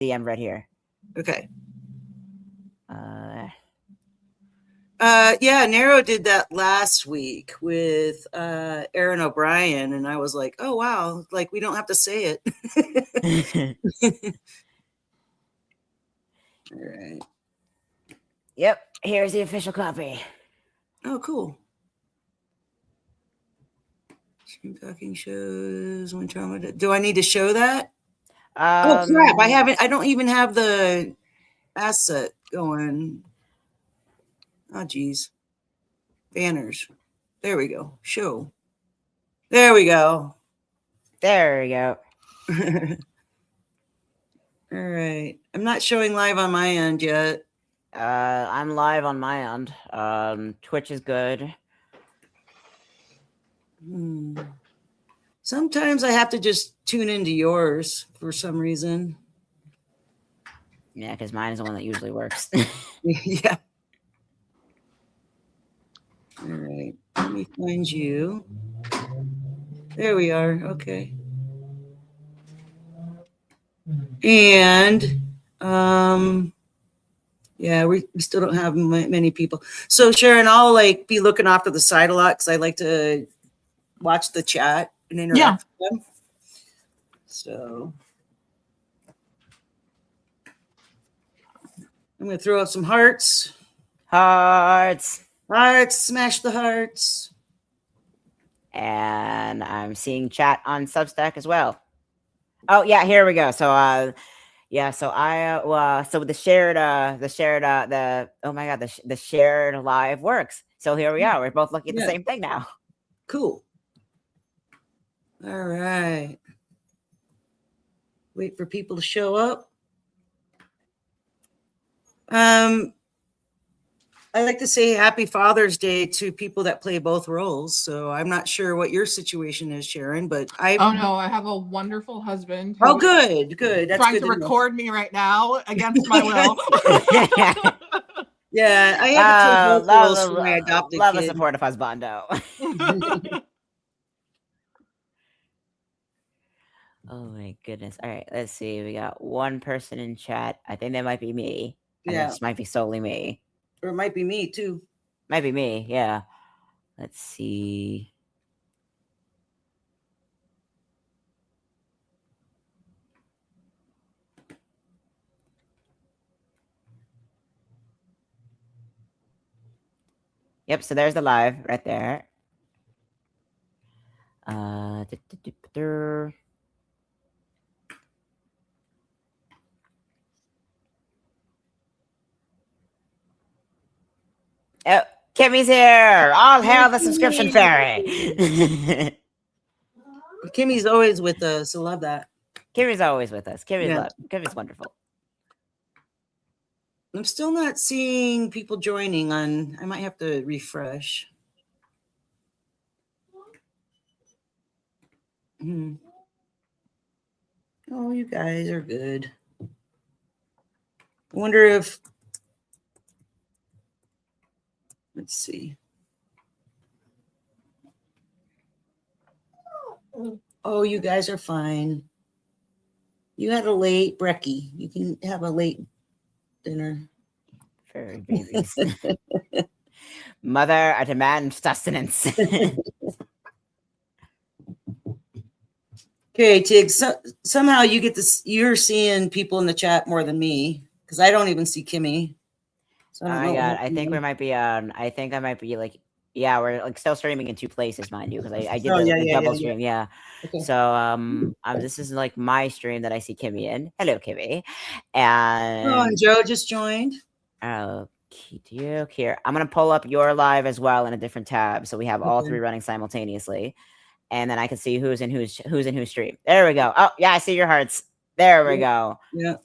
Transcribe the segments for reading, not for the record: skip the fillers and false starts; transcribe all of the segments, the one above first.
the end right here. Okay. Uh, Yeah, Nero did that last week with Aaron O'Brien, and I was like, oh wow, like we don't have to say it. All right. Yep, here's the official copy. Oh, cool. Stream talking shows when trauma. Do I need to show that? Oh crap! I haven't. I don't even have the asset going. Oh geez. Banners. There we go. Show. There we go. There we go. All right. I'm not showing live on my end yet. I'm live on my end. Twitch is good. Sometimes I have to just tune into yours for some reason. Yeah, because mine is the one that usually works. Yeah. All right. Let me find you. There we are. Okay. And yeah, we still don't have many people. So Sharon, I'll like be looking off to the side a lot because I like to watch the chat and interact with them. So I'm going to throw up some hearts. Hearts. Hearts. Smash the hearts. And I'm seeing chat on Substack as well. Oh yeah, here we go. So yeah, so so the shared oh my god, the shared live works. So here we are. We're both looking at the same thing now. Cool. All right. Wait for people to show up. I like to say happy Father's Day to people that play both roles. So I'm not sure what your situation is, Sharon, but oh no, I have a wonderful husband. Oh, good. That's trying good to record me right now against my will. Yeah, I have to play both roles for my adopted love kid. a supportive husbando. Oh my goodness. All right, let's see. We got one person in chat. I think that might be me. Yeah. This might be solely me. Or it might be me too. Might be me, yeah. Let's see. Yep, so there's the live right there. Oh, Kimmy's here! All hail the subscription fairy! Kimmy's always with us. I love that. Kimmy's always with us. Kimmy's wonderful. I'm still not seeing people joining on. I might have to refresh. Oh, you guys are good. I wonder if, let's see. Oh, you guys are fine. You had a late brekkie. You can have a late dinner. Furry babies. Mother, I demand sustenance. Okay, Tig. So, somehow you get this. You're seeing people in the chat more than me because I don't even see Kimmy. So I don't know. I think we might be. I think I might be like. Yeah, we're like still streaming in two places, mind you, because I did the double stream. Yeah. Okay. So this is like my stream that I see Kimmy in. Hello, Kimmy. And Joe just joined. Oh, here. I'm gonna pull up your live as well in a different tab, so we have all three running simultaneously, and then I can see who's in whose stream. There we go. Oh yeah, I see your hearts. There we go. Yeah.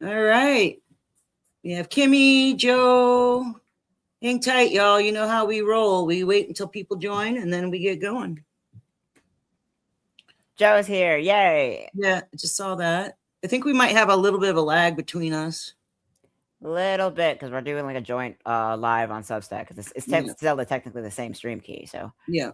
All right. We have Kimmy, Joe. Hang tight, y'all. You know how we roll. We wait until people join, and then we get going. Joe's here. Yay. Yeah, I just saw that. I think we might have a little bit of a lag between us. Little bit, because we're doing like a joint live on Substack, because it's still technically the same stream key. So yeah.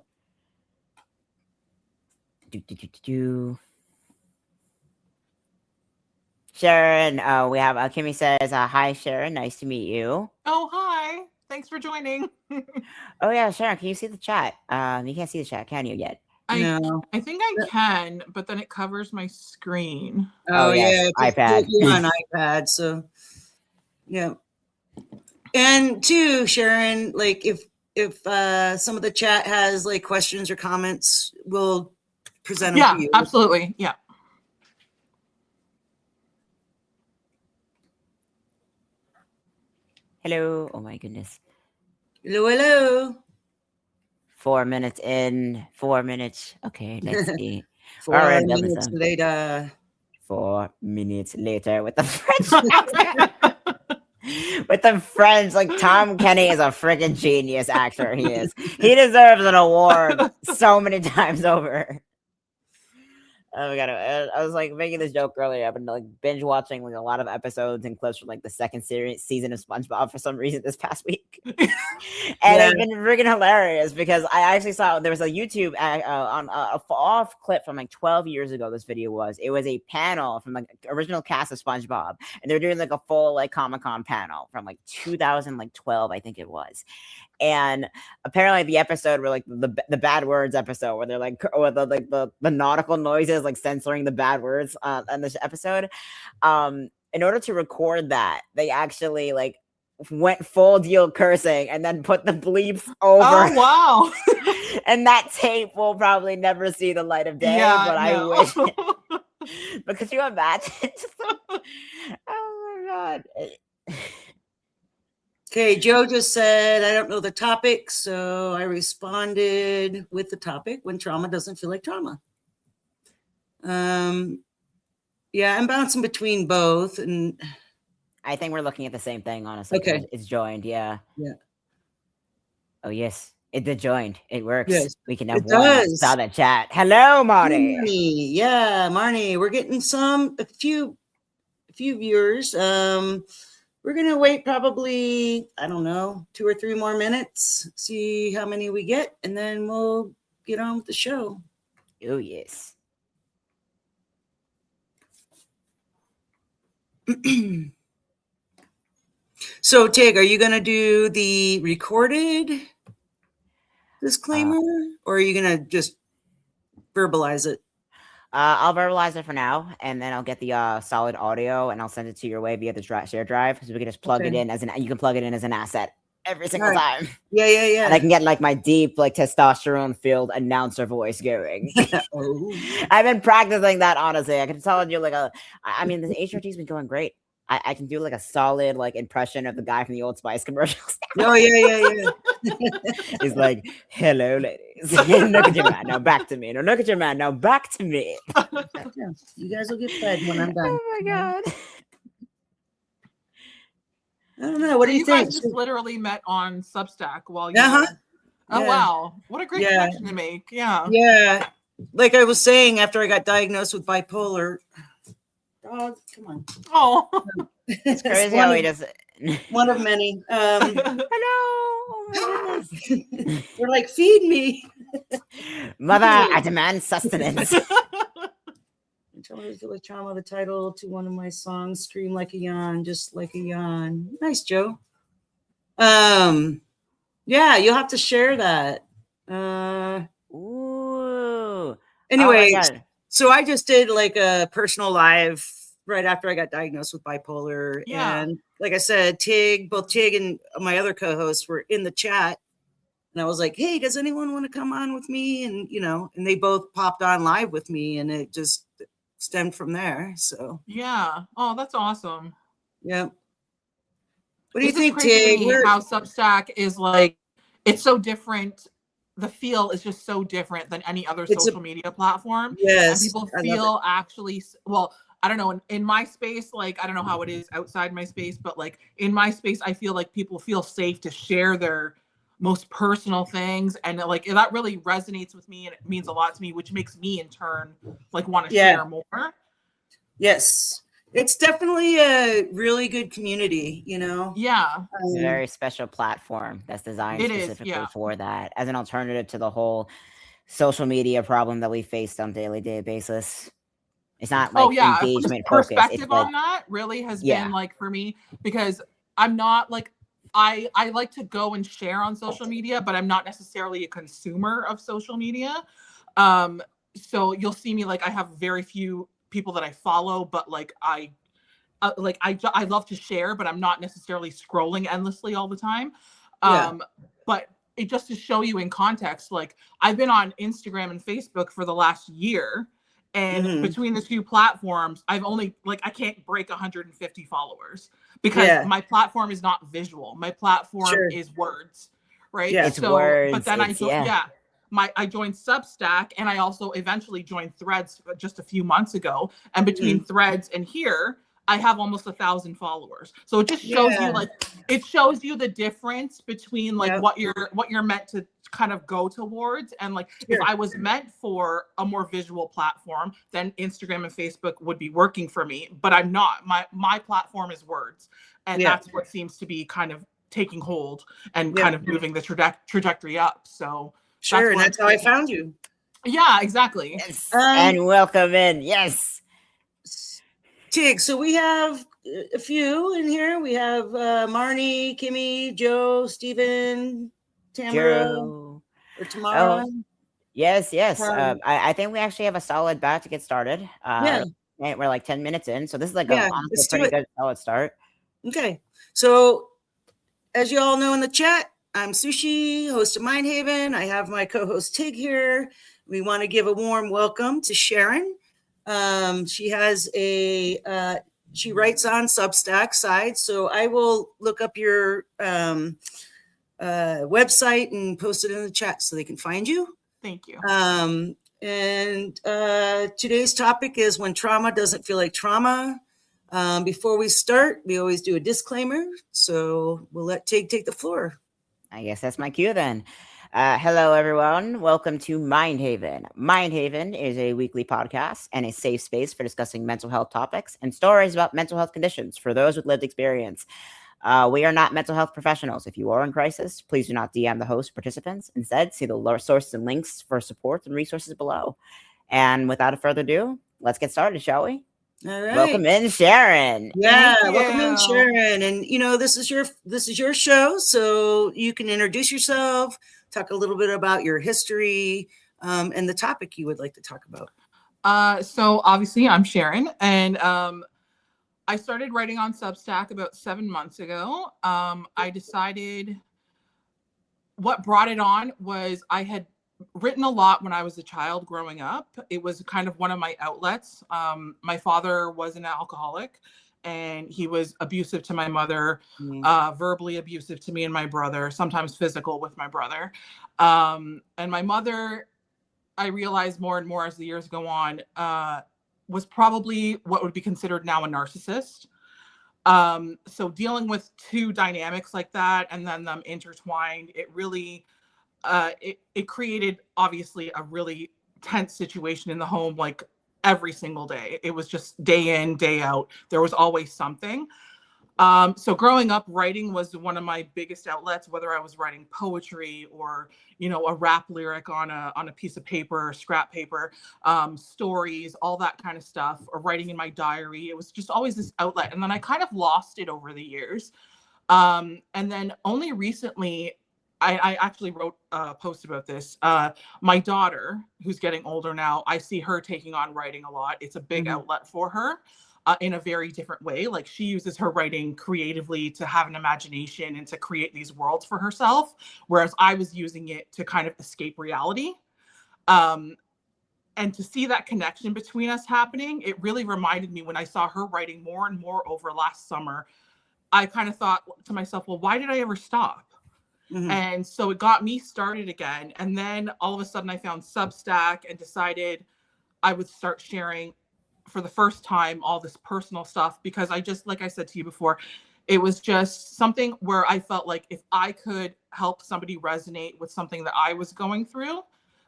Sharon, we have Kimmy says, hi, Sharon. Nice to meet you. Oh, hi. Thanks for joining. Oh, yeah, Sharon, can you see the chat? You can't see the chat, can you yet? I think I can, but then it covers my screen. Oh, yes, yeah, iPad. You're on iPad, so yeah. And too, Sharon, like if some of the chat has like questions or comments, we'll present them to you. Absolutely. Yeah. Hello. Oh my goodness. Hello, hello. 4 minutes in, 4 minutes. Okay, let's see. 4 minutes later. 4 minutes later with the French accent. With the French, like Tom Kenny is a freaking genius actor. He is. He deserves an award so many times over. Oh my god! I was like making this joke earlier. I've been like binge watching like a lot of episodes and clips from like the second season of SpongeBob for some reason this past week, and it's been freaking hilarious because I actually saw there was a YouTube on a off clip from like 12 years ago. This video was a panel from like original cast of SpongeBob, and they're doing like a full like Comic-Con panel from like 2012, I think it was. And apparently the episode where like the bad words episode where they're like or the nautical noises like censoring the bad words in this episode, in order to record that they actually like went full deal cursing and then put the bleeps over. Oh wow. And that tape will probably never see the light of day, but I wish but could you imagine? Oh my god. Okay, Joe just said, I don't know the topic, so I responded with the topic, when trauma doesn't feel like trauma. Yeah, I'm bouncing between both, and I think we're looking at the same thing, honestly. Okay. It's joined, yeah. Yeah. Oh, yes. It did joined. It works. Yes, we can have one solid chat. Hello, Marnie. Yeah, Marnie. We're getting a few viewers. We're going to wait probably, I don't know, 2 or 3 more minutes, see how many we get, and then we'll get on with the show. Oh, yes. So, Tig, are you going to do the recorded disclaimer, or are you going to just verbalize it? I'll verbalize it for now, and then I'll get the solid audio, and I'll send it to your way via the share drive, so we can just plug it in as you can plug it in as an asset every single time. Yeah. And I can get like my deep, like testosterone-filled announcer voice going. I've been practicing that, honestly. I can tell you, like, I mean, the HRT's been going great. I can do like a solid like impression of the guy from the Old Spice commercials. Oh yeah. He's like, "Hello, ladies. Look at your man now, back to me. No, look at your man now, back to me." You guys will get fed when I'm done. Oh my god. I don't know. What do you think? Guys just literally met on Substack while you. Oh wow! What a great connection to make. Yeah. Yeah. Like I was saying, after I got diagnosed with bipolar. Oh, come on. Oh, it's crazy how he does it. One of many. Hello. Oh my goodness. They're like, feed me. Mother, I demand sustenance. Trauma, the title to one of my songs, Scream Like a Yawn, Just Like a Yawn. Nice, Joe. Yeah, you'll have to share that. Ooh. Anyway, so I just did like a personal live right after I got diagnosed with bipolar. Yeah. And like I said, both Tig and my other co-hosts were in the chat. And I was like, hey, does anyone want to come on with me? And, and they both popped on live with me, and it just stemmed from there. So, yeah. Oh, that's awesome. Yeah. What do you think, Tig? How Substack is like, it's so different. The feel is just so different than any other social media platform. Yes. And people feel actually, well, I don't know, in my space, like, I don't know how it is outside my space, but like in my space, I feel like people feel safe to share their most personal things. And like, that really resonates with me, and it means a lot to me, which makes me in turn, like, want to share more. Yes. It's definitely a really good community, Yeah. It's a very special platform that's designed specifically for that, as an alternative to the whole social media problem that we face on a daily basis. It's not like engagement focused. Perspective on that really has been like for me, because I'm not like I like to go and share on social media, but I'm not necessarily a consumer of social media. So you'll see me like I have very few people that I follow, but like I love to share, but I'm not necessarily scrolling endlessly all the time. But it just to show you in context, like I've been on Instagram and Facebook for the last year, and between the two platforms, I've only I can't break 150 followers because my platform is not visual. My platform is words, right? Yeah. It's words. But then I joined Substack, and I also eventually joined Threads just a few months ago. And between Threads and here, I have almost 1,000 followers. So it just shows you it shows you the difference between what you're meant to kind of go towards. And like if I was meant for a more visual platform, then Instagram and Facebook would be working for me, but I'm not. My platform is words, and that's what seems to be kind of taking hold and kind of moving the trajectory up. So and that's how I found you. Yeah, exactly. Yes. And welcome in. Yes. Tig, so we have a few in here. We have Marnie, Kimmy, Joe, Stephen, Tamara, or Tamara. Oh, yes. I think we actually have a solid batch to get started. We're like 10 minutes in, so this is like a pretty good solid start. Okay, so as you all know in the chat, I'm Sushi, host of Mindhaven. I have my co-host Tig here. We want to give a warm welcome to Sharon. She has she writes on Substack side, so I will look up your website and post it in the chat so they can find you. Thank you. And today's topic is when trauma doesn't feel like trauma. Before we start, we always do a disclaimer, so we'll let Tig take the floor. I guess that's my cue then. Hello, everyone. Welcome to Mindhaven. Mindhaven is a weekly podcast and a safe space for discussing mental health topics and stories about mental health conditions for those with lived experience. We are not mental health professionals. If you are in crisis, please do not DM the host or participants. Instead, see the sources and links for support and resources below. And without further ado, let's get started, shall we? All right. Welcome in, Sharon. Welcome in, Sharon. And this is your show, so you can introduce yourself, talk a little bit about your history, and the topic you would like to talk about. So obviously I'm Sharon, and I started writing on Substack about 7 months ago. I decided what brought it on was I had written a lot when I was a child growing up. It was kind of one of my outlets. My father was an alcoholic, and he was abusive to my mother, verbally abusive to me and my brother, sometimes physical with my brother. And my mother, I realized more and more as the years go on, was probably what would be considered now a narcissist. So dealing with two dynamics like that and then them intertwined, it really it created obviously a really tense situation in the home, like every single day. It was just day in, day out. There was always something. So growing up, writing was one of my biggest outlets, whether I was writing poetry or, a rap lyric on a piece of paper, scrap paper, stories, all that kind of stuff, or writing in my diary. It was just always this outlet. And then I kind of lost it over the years. And then only recently, I actually wrote a post about this. My daughter, who's getting older now, I see her taking on writing a lot. It's a big outlet for her in a very different way. Like she uses her writing creatively to have an imagination and to create these worlds for herself, whereas I was using it to kind of escape reality. And to see that connection between us happening, it really reminded me when I saw her writing more and more over last summer. I kind of thought to myself, well, why did I ever stop? And so it got me started again. And then all of a sudden I found Substack and decided I would start sharing for the first time all this personal stuff, because I just, like I said to you before, it was just something where I felt like if I could help somebody resonate with something that I was going through,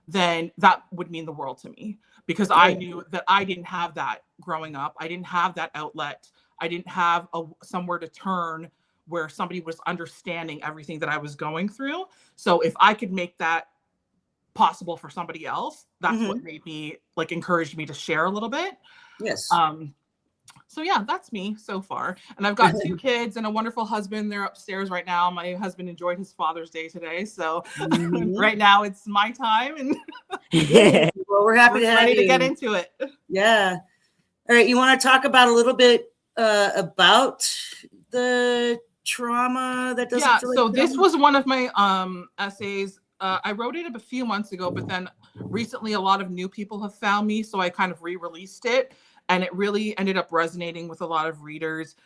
then that would mean the world to me, because I knew that I didn't have that growing up. I didn't have that outlet. I didn't have somewhere to turn where somebody was understanding everything that I was going through. So if I could make that possible for somebody else, that's what made me encouraged me to share a little bit. Yes. So yeah, that's me so far. And I've got 2 kids and a wonderful husband. They're upstairs right now. My husband enjoyed his Father's Day today. So right now it's my time. And well, we're happy to have ready you. to get into it. Yeah. All right. You want to talk about a little bit about the trauma that doesn't feel like so this was one of my essays. I wrote it a few months ago, but then recently a lot of new people have found me. So I kind of re-released it. And it really ended up resonating with a lot of readers.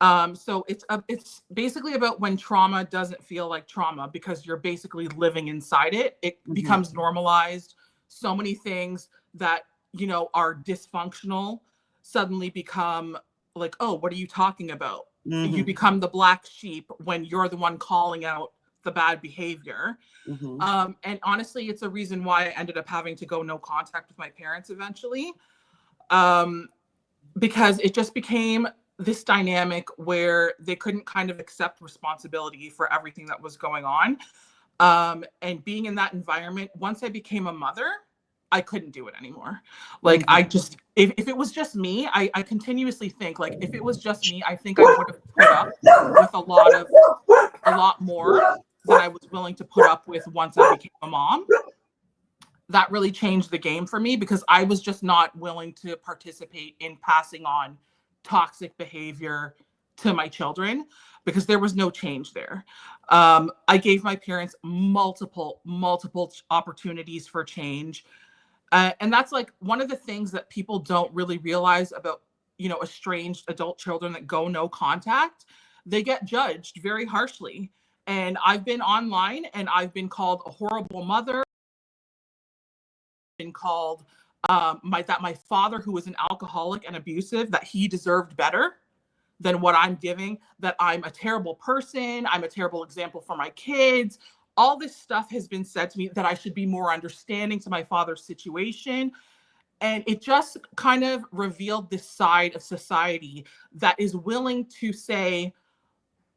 So it's basically about when trauma doesn't feel like trauma because you're basically living inside it. It becomes normalized. So many things that, you know, are dysfunctional suddenly become like, oh, what are you talking about? You become the black sheep when you're the one calling out the bad behavior. And honestly, it's a reason why I ended up having to go no contact with my parents eventually. Because it just became this dynamic where they couldn't kind of accept responsibility for everything that was going on. And being in that environment, once I became a mother, I couldn't do it anymore. Like I just, if it was just me, I continuously think like, if it was just me, I think I would have put up with a lot more than I was willing to put up with once I became a mom. That really changed the game for me because I was just not willing to participate in passing on toxic behavior to my children because there was no change there. I gave my parents multiple opportunities for change. And that's like one of the things that people don't really realize about, you know, estranged adult children that go no contact. They get judged very harshly. And I've been online and I've been called a horrible mother. Been called my father, who was an alcoholic and abusive, that he deserved better than what I'm giving, that I'm a terrible person, I'm a terrible example for my kids. All this stuff has been said to me, that I should be more understanding to my father's situation. And it just kind of revealed this side of society that is willing to say,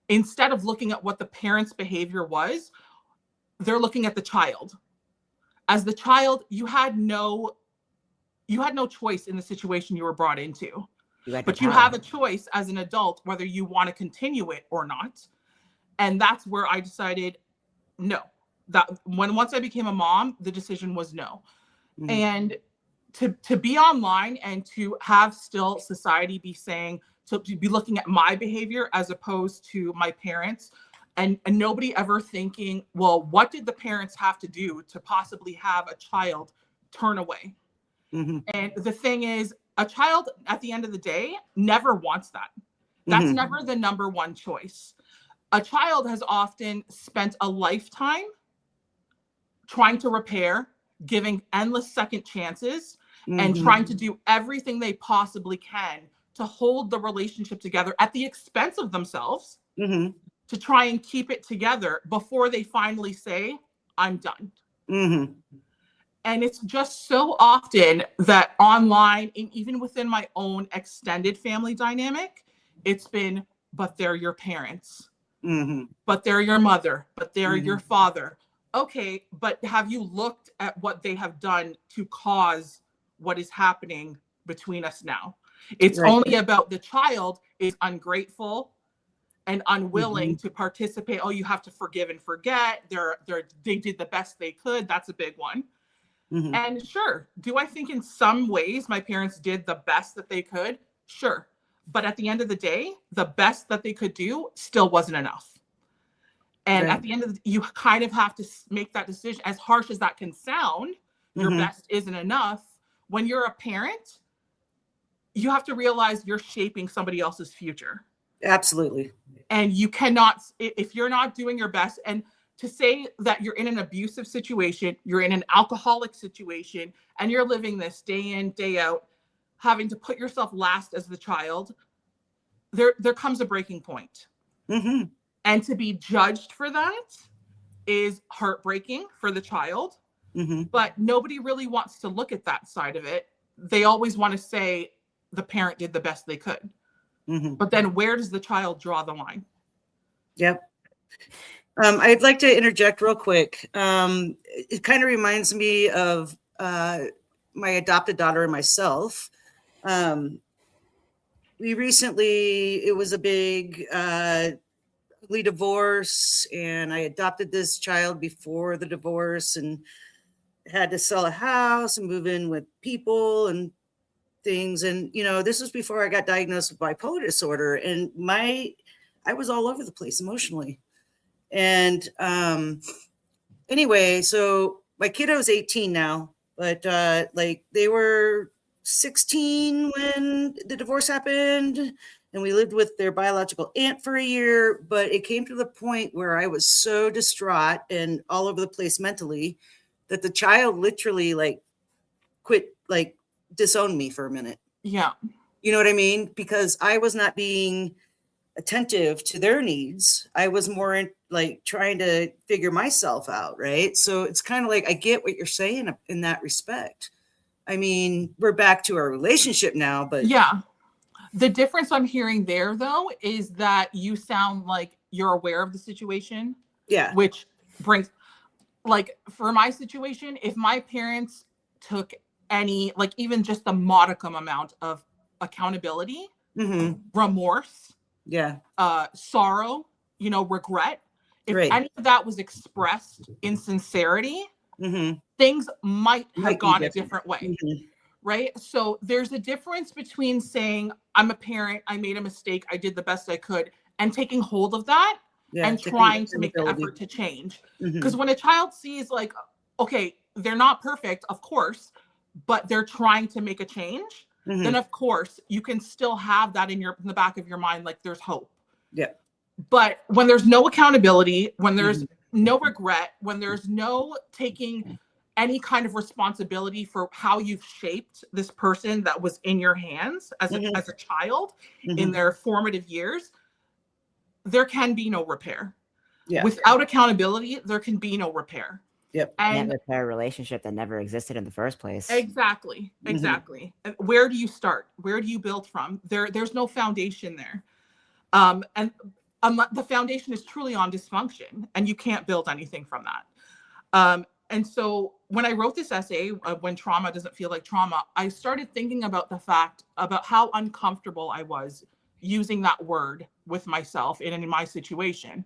instead of looking at what the parent's behavior was, they're looking at the child. As the child, you had no choice in the situation you were brought into. But you have a choice as an adult whether you want to continue it or not. And that's where I decided no. That once I became a mom, the decision was no. And to be online and to have still society be saying, to be looking at my behavior as opposed to my parents, and nobody ever thinking, well, what did the parents have to do to possibly have a child turn away? And the thing is, a child at the end of the day never wants that. That's never the number one choice. A child has often spent a lifetime trying to repair, giving endless second chances, and trying to do everything they possibly can to hold the relationship together at the expense of themselves, to try and keep it together before they finally say, I'm done. And it's just so often that online, and even within my own extended family dynamic, it's been, but they're your parents, but they're your mother, but they're your father. Okay, but have you looked at what they have done to cause what is happening between us now? It's only about the child is ungrateful and unwilling to participate. Oh, you have to forgive and forget. They did the best they could. That's a big one. And sure, do I think in some ways my parents did the best that they could? Sure. But at the end of the day, the best that they could do still wasn't enough. And at the end of you kind of have to make that decision. As harsh as that can sound, your best isn't enough. When you're a parent, you have to realize you're shaping somebody else's future. Absolutely. And you cannot, if you're not doing your best, and to say that you're in an abusive situation, you're in an alcoholic situation, and you're living this day in, day out, having to put yourself last as the child, there comes a breaking point. And to be judged for that is heartbreaking for the child. But nobody really wants to look at that side of it. They always want to say the parent did the best they could. But then where does the child draw the line? Yep. I'd like to interject real quick. It kind of reminds me of my adopted daughter and myself. We recently, it was a big ugly divorce, and I adopted this child before the divorce and had to sell a house and move in with people and things. And, you know, this was before I got diagnosed with bipolar disorder, and I was all over the place emotionally. And anyway, so my kiddo's 18 now, but like they were 16 when the divorce happened, and we lived with their biological aunt for a year. But it came to the point where I was so distraught and all over the place mentally that the child literally like quit, like disowned me for a minute. Yeah. You know what I mean? Because I was not being attentive to their needs. I was more like trying to figure myself out. Right. So it's kind of like, I get what you're saying in that respect. I mean, we're back to our relationship now, but yeah. The difference I'm hearing there though, is that you sound like you're aware of the situation. Yeah. Which brings, like, for my situation, if my parents took any, like, even just a modicum amount of accountability, remorse, sorrow, you know, regret, if any of that was expressed in sincerity, things might have gone a different way. Right? So there's a difference between saying, I'm a parent, I made a mistake, I did the best I could, and taking hold of that and trying to make the effort to change. Because when a child sees, like, okay, they're not perfect, of course, but they're trying to make a change, then of course you can still have that in the back of your mind, like there's hope. Yeah. But when there's no accountability, when there's no regret, when there's no taking any kind of responsibility for how you've shaped this person that was in your hands as a child in their formative years, there can be no repair. Yeah. Without accountability, there can be no repair. Yep. And repair a relationship that never existed in the first place. Exactly. Exactly. Where do you start? Where do you build from? There's no foundation there. And the foundation is truly on dysfunction, and you can't build anything from that. And so when I wrote this essay, When Trauma Doesn't Feel Like Trauma, I started thinking about the fact about how uncomfortable I was using that word with myself and in my situation.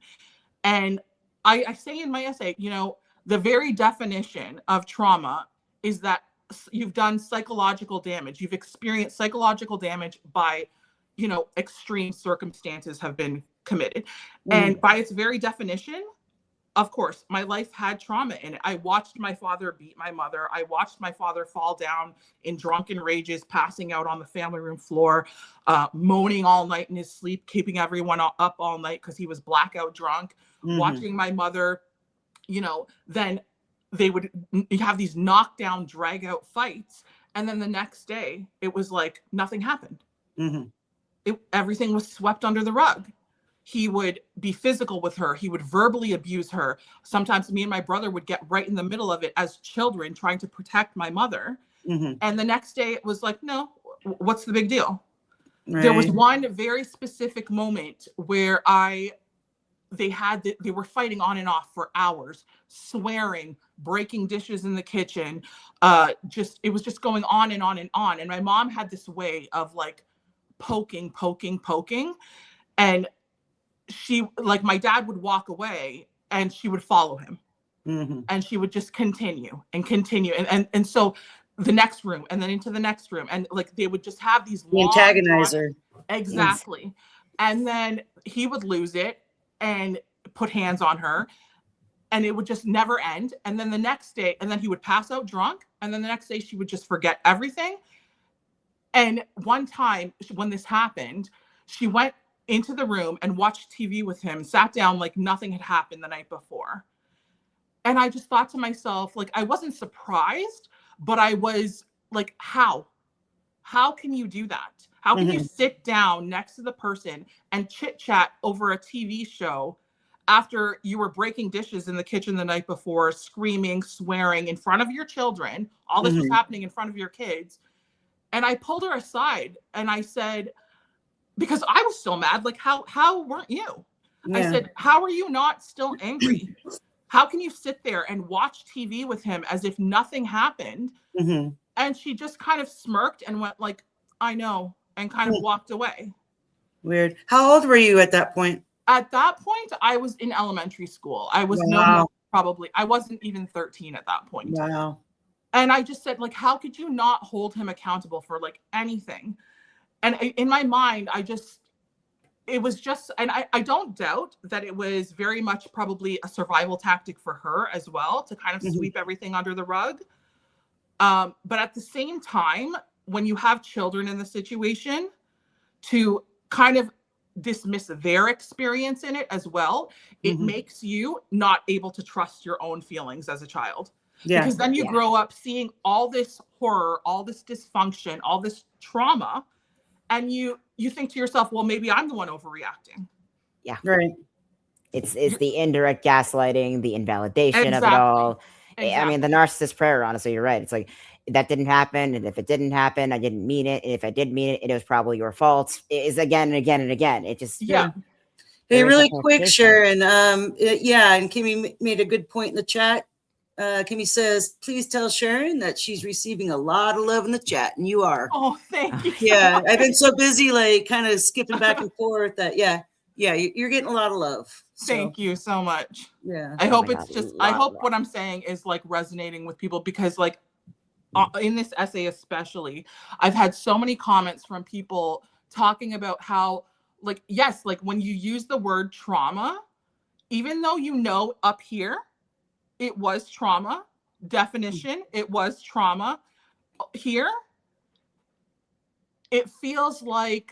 And I say in my essay, you know, the very definition of trauma is that you've done psychological damage. You've experienced psychological damage by, you know, extreme circumstances have been committed. And by its very definition, of course, my life had trauma in it. I watched my father beat my mother. I watched my father fall down in drunken rages, passing out on the family room floor, moaning all night in his sleep, keeping everyone up all night because he was blackout drunk. Watching my mother, you know, then they would have these knockdown, drag out fights. And then the next day, it was like nothing happened. Everything was swept under the rug. He would be physical with her. He would verbally abuse her. Sometimes me and my brother would get right in the middle of it as children trying to protect my mother. And the next day it was like, no, what's the big deal? Right. There was one very specific moment where they were fighting on and off for hours, swearing, breaking dishes in the kitchen. It was just going on and on and on. And my mom had this way of like poking. And she, like, my dad would walk away and she would follow him. And she would just continue. And so the next room and then into the next room. And like, they would just have these long antagonizer. Exactly. Yes. And then he would lose it and put hands on her, and it would just never end. And then the next day, and then he would pass out drunk. And then the next day she would just forget everything. And one time when this happened, she went into the room and watched TV with him, sat down like nothing had happened the night before. And I just thought to myself, like, I wasn't surprised, but I was like, how can you do that? How can you sit down next to the person and chit chat over a TV show after you were breaking dishes in the kitchen the night before, screaming, swearing in front of your children? All this was happening in front of your kids. And I pulled her aside and I said, because I was still mad, like, how weren't you? Yeah. I said, how are you not still angry? How can you sit there and watch TV with him as if nothing happened? And she just kind of smirked and went like, I know, and kind of walked away. Weird. How old were you at that point? At that point, I was in elementary school. I was I wasn't even 13 at that point. Wow. And I just said, like, how could you not hold him accountable for like anything? And in my mind, it was just, and I don't doubt that it was very much probably a survival tactic for her as well, to kind of sweep everything under the rug. But at the same time, when you have children in the situation, to kind of dismiss their experience in it as well, it makes you not able to trust your own feelings as a child. Yeah. Because then you grow up seeing all this horror, all this dysfunction, all this trauma, and you think to yourself, well, maybe I'm the one overreacting. Yeah. Right. It's the indirect gaslighting, the invalidation of it all. Exactly. I mean, the narcissist prayer, honestly, you're right. It's like, that didn't happen. And if it didn't happen, I didn't mean it. And if I did mean it, it was probably your fault. It is again and again and again. It just, Hey, really quick, Sharon. And Kimmy made a good point in the chat. Kimmy says, please tell Sharon that she's receiving a lot of love in the chat, and you are. Oh, thank you. Yeah, I've been so busy, like, kind of skipping back and forth that, you're getting a lot of love. So. Thank you so much. Yeah. I hope it's just, I hope what I'm saying is like resonating with people, because like in this essay especially, I've had so many comments from people talking about how, like, yes, like when you use the word trauma, even though you know up here, it was trauma, definition, it was trauma, here, it feels like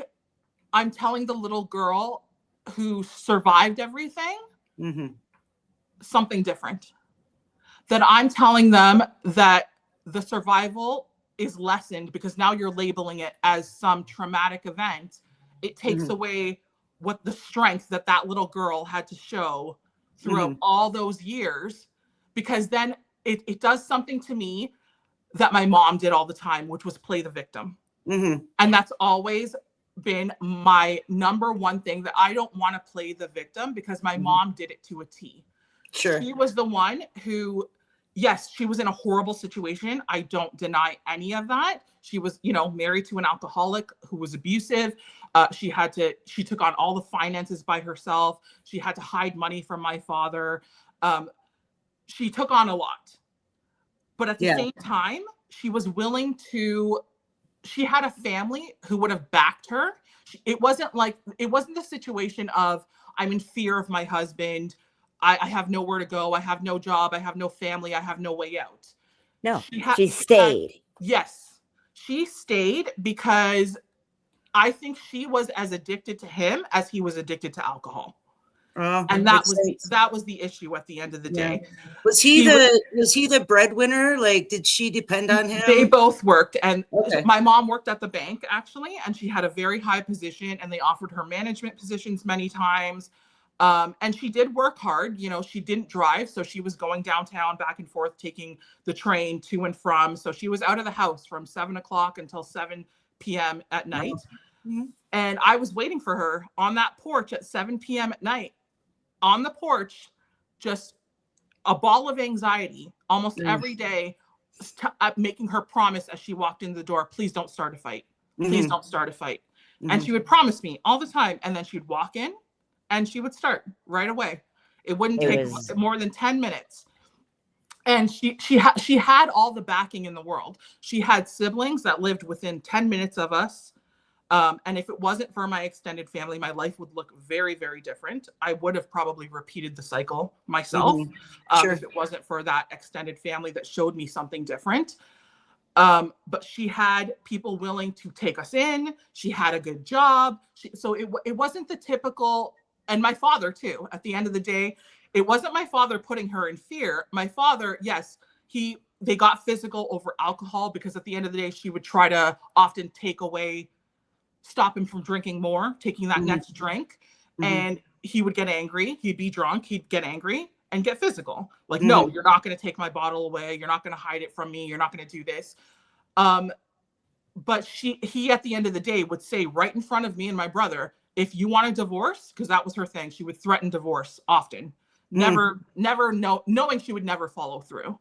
I'm telling the little girl who survived everything something different. That I'm telling them that the survival is lessened because now you're labeling it as some traumatic event. It takes away what the strength that little girl had to show throughout all those years, because then it does something to me that my mom did all the time, which was play the victim. And that's always been my number one thing, that I don't want to play the victim, because my mom did it to a T. Sure. She was the one who, yes, she was in a horrible situation. I don't deny any of that. She was, married to an alcoholic who was abusive. She took on all the finances by herself. She had to hide money from my father. She took on a lot. But at the same time, she was willing to, she had a family who would have backed her. It wasn't the situation of, I'm in fear of my husband. I have nowhere to go. I have no job. I have no family. I have no way out. No, she stayed. Yes, she stayed because I think she was as addicted to him as he was addicted to alcohol. And that was the issue at the end of the day. Was he the breadwinner? Like, did she depend on him? They both worked, and my mom worked at the bank actually, and she had a very high position, and they offered her management positions many times. And she did work hard. She didn't drive, so she was going downtown back and forth, taking the train to and from. So she was out of the house from 7 o'clock until 7 p.m. at night. And I was waiting for her on that porch at 7 p.m. at night. On the porch, just a ball of anxiety almost every day, making her promise as she walked in the door, please don't start a fight. Please don't start a fight. And she would promise me all the time. And then she'd walk in and she would start right away. It wouldn't take more than 10 minutes. And she had all the backing in the world. She had siblings that lived within 10 minutes of us. And if it wasn't for my extended family, my life would look very, very different. I would have probably repeated the cycle myself if it wasn't for that extended family that showed me something different. But she had people willing to take us in. She had a good job. So it wasn't the typical, and my father too, at the end of the day, it wasn't my father putting her in fear. My father, yes, they got physical over alcohol, because at the end of the day, she would try to often stop him from drinking more, taking that next drink. And he would get angry. He'd be drunk. He'd get angry and get physical. Like, no, you're not going to take my bottle away. You're not going to hide it from me. You're not going to do this. But he, at the end of the day, would say right in front of me and my brother, if you want a divorce, because that was her thing, she would threaten divorce often. Knowing she would never follow through.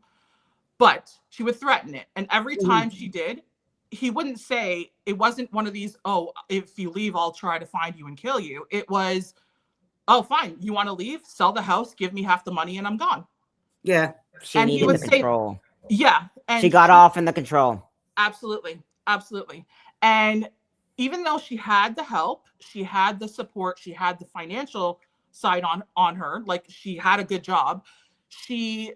But she would threaten it. And every time she did, he wouldn't say, it wasn't one of these, oh, if you leave, I'll try to find you and kill you. It was, oh, fine. You want to leave? Sell the house, give me half the money, and I'm gone. Yeah. She needed the control. Yeah. And she got off in the control. Absolutely. Absolutely. And even though she had the help, she had the support, she had the financial side on her, like she had a good job, she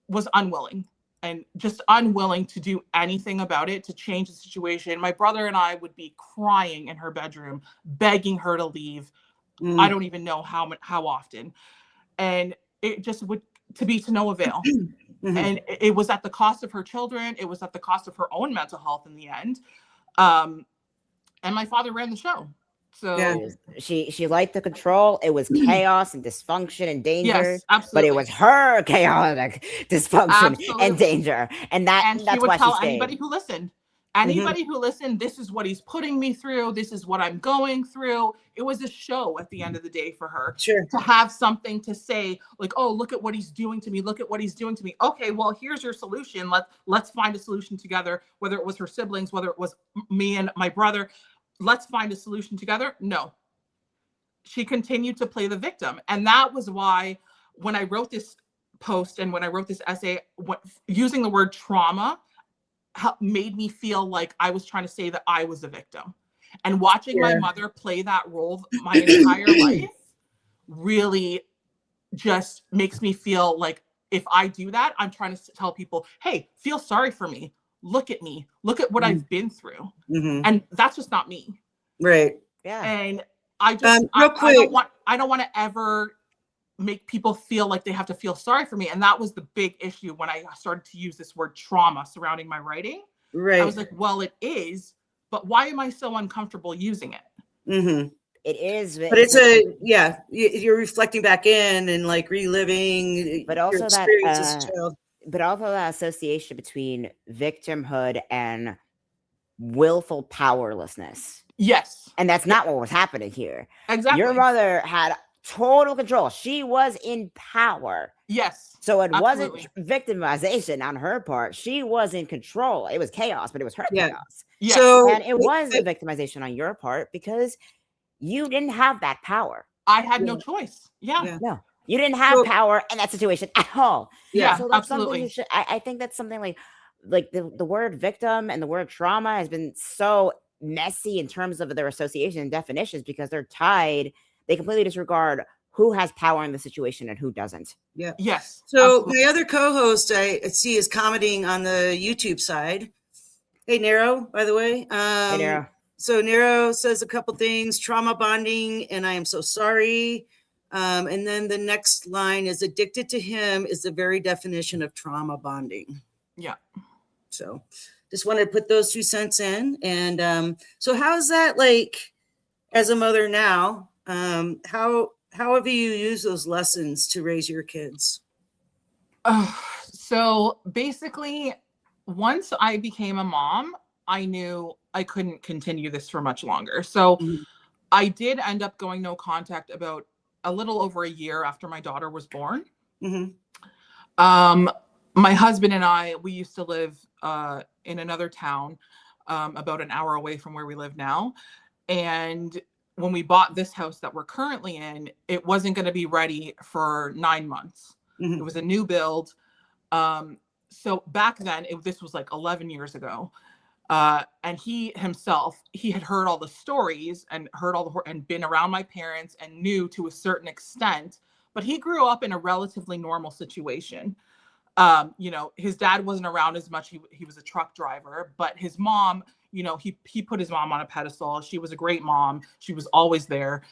was unwilling and just unwilling to do anything about it, to change the situation. My brother and I would be crying in her bedroom, begging her to leave. I don't even know how often. And it just would to no avail. And it was at the cost of her children. It was at the cost of her own mental health in the end. And my father ran the show. So yeah. she liked the control. It was chaos and dysfunction and danger. Yes, absolutely. But it was her chaotic dysfunction and danger. And that's she would why tell she stayed. Anybody who listened. Anybody who listened, this is what he's putting me through. This is what I'm going through. It was a show at the end of the day for her. Sure. To have something to say, like, oh, look at what he's doing to me. Look at what he's doing to me. Okay, well, here's your solution. Let's find a solution together, whether it was her siblings, whether it was me and my brother. Let's find a solution together. No. She continued to play the victim. And that was why when I wrote this post and when I wrote this essay, using the word trauma made me feel like I was trying to say that I was a victim. And watching my mother play that role my entire life really just makes me feel like if I do that, I'm trying to tell people, hey, feel sorry for me. Look at me. Look at what I've been through. And that's just not me. Right. Yeah. And I just, I don't want to ever make people feel like they have to feel sorry for me. And that was the big issue when I started to use this word trauma surrounding my writing. Right. I was like, well, it is, but why am I so uncomfortable using it? It is, but you're reflecting back in and like reliving, but also that as a child. But also that association between victimhood and willful powerlessness. Yes. And that's not what was happening here. Exactly. Your mother had total control. She was in power. Yes. So it wasn't victimization on her part. She was in control. It was chaos, but it was her chaos. Yes. So, and it was a victimization on your part because you didn't have that power. I had no choice. Yeah. No. You didn't have power in that situation at all. Yeah, so that's absolutely. Something I think that's something like the word victim and the word trauma has been so messy in terms of their association and definitions because they're tied. They completely disregard who has power in the situation and who doesn't. Yeah. Yes. So absolutely. my other co-host I see is commenting on the YouTube side. Hey, Nero, by the way. Hey, Nero. So Nero says a couple things, trauma bonding, and I am so sorry. And then the next line is addicted to him is the very definition of trauma bonding. Yeah. So just wanted to put those 2 cents in. And so how is that like as a mother now? How have you used those lessons to raise your kids? So basically, once I became a mom, I knew I couldn't continue this for much longer. So I did end up going no contact about a little over a year after my daughter was born. My husband and I, we used to live in another town about an hour away from where we live now. And when we bought this house that we're currently in, it wasn't going to be ready for 9 months. It was a new build. So back then, this was like 11 years ago. And he himself, he had heard all the stories and heard and been around my parents and knew to a certain extent, but he grew up in a relatively normal situation. His dad wasn't around as much. He was a truck driver, but his mom, he put his mom on a pedestal. She was a great mom. She was always there.